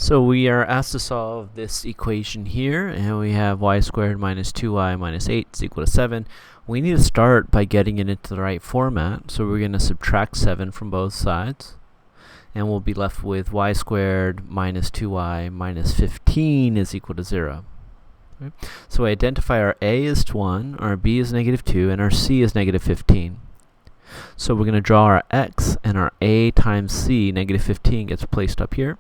So we are asked to solve this equation here, and we have y squared minus 2y minus 8 is equal to 7. We need to start by getting it into the right format, so we're going to subtract 7 from both sides, and we'll be left with y squared minus 2y minus 15 is equal to 0. Okay. So we identify our a is 1, our b is negative 2, and our c is negative 15. So we're going to draw our x, and our a times c, negative 15, gets placed up here.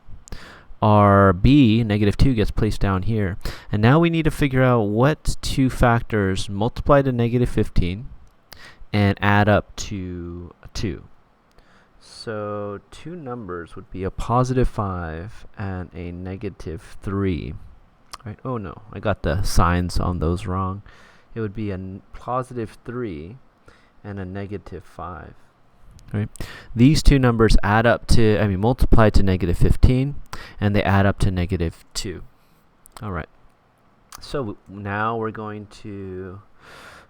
Our b, negative 2, gets placed down here. And now we need to figure out what two factors multiply to negative 15 and add up to 2. So two numbers would be a positive 5 and a negative 3. Right? Oh no, I got the signs on those wrong. It would be a positive 3 and a negative 5. Right? These two numbers add up to, multiply to negative 15, and they add up to negative 2. Alright, so now we're going to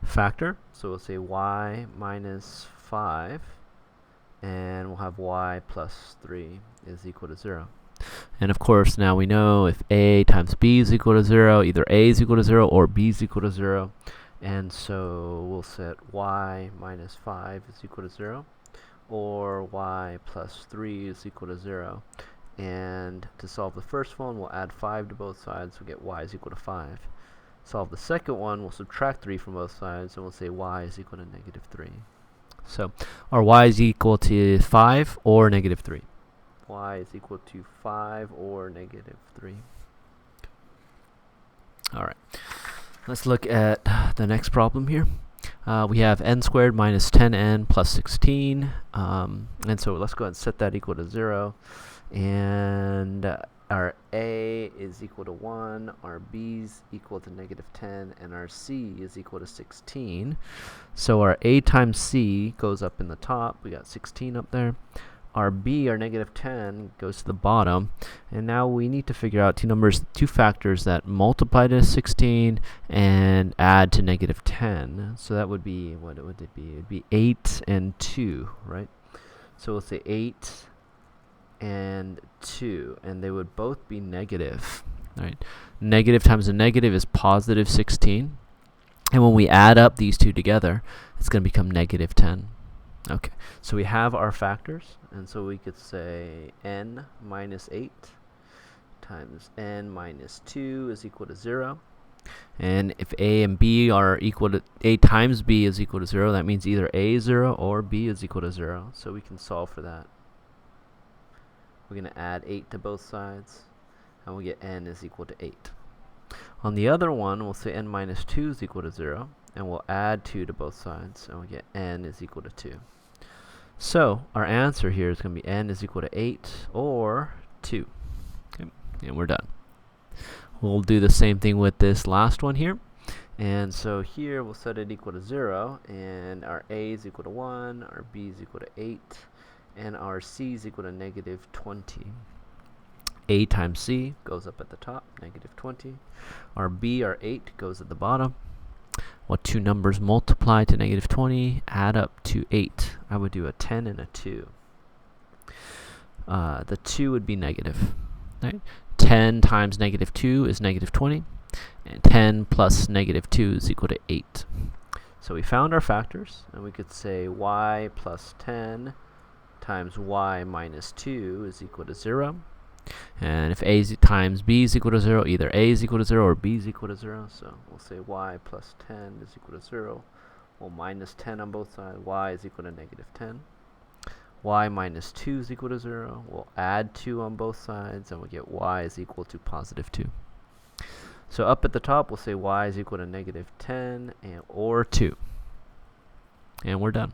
factor. So we'll say y minus 5, and we'll have y plus 3 is equal to 0. And of course, now we know if a times b is equal to 0, either a is equal to 0 or b is equal to 0. And so we'll set y minus 5 is equal to 0. Or y plus 3 is equal to 0. And to solve the first one, we'll add 5 to both sides, we'll get y is equal to 5. Solve the second one, we'll subtract 3 from both sides, and we'll say y is equal to negative 3. So our y is equal to 5 or negative 3. Y is equal to 5 or negative 3. Alright, let's look at the next problem here. We have n squared minus 10n plus 16, and so let's go ahead and set that equal to 0, and our a is equal to 1, our b is equal to negative 10, and our c is equal to 16. So our a times c goes up in the top, we got 16 up there. Our b, our negative 10, goes to the bottom, and now we need to figure out two factors that multiply to 16 and add to negative 10. So that would be, what would it be? It would be 8 and 2, right? So we'll say 8 and 2, and they would both be negative, right? Negative times a negative is positive 16, and when we add up these two together, it's going to become negative 10. Okay, so we have our factors, and so we could say n minus 8 times n minus 2 is equal to 0. And if a and b are equal to, a times b is equal to 0, that means either a is 0 or b is equal to 0. So we can solve for that. We're going to add 8 to both sides, and we'll get n is equal to 8. On the other one, we'll say n minus 2 is equal to 0, and we'll add 2 to both sides, and we'll get n is equal to 2. So our answer here is going to be n is equal to 8 or 2. Okay, and we're done. We'll do the same thing with this last one here. And so here we'll set it equal to 0, and our a is equal to 1, our b is equal to 8, and our c is equal to negative 20. A times c goes up at the top, negative 20. Our b, our 8, goes at the bottom. What two numbers multiply to negative 20, add up to 8? I would do a 10 and a 2. The 2 would be negative. Right? 10 times negative 2 is negative 20, and 10 plus negative 2 is equal to 8. So we found our factors, and we could say y plus 10 times y minus 2 is equal to 0. And if a times b is equal to 0, either a is equal to 0 or b is equal to 0. So we'll say y plus 10 is equal to 0. We'll minus 10 on both sides. Y is equal to negative 10. Y minus 2 is equal to 0. We'll add 2 on both sides, and we'll get y is equal to positive 2. So up at the top, we'll say y is equal to negative 10 or 2. And we're done.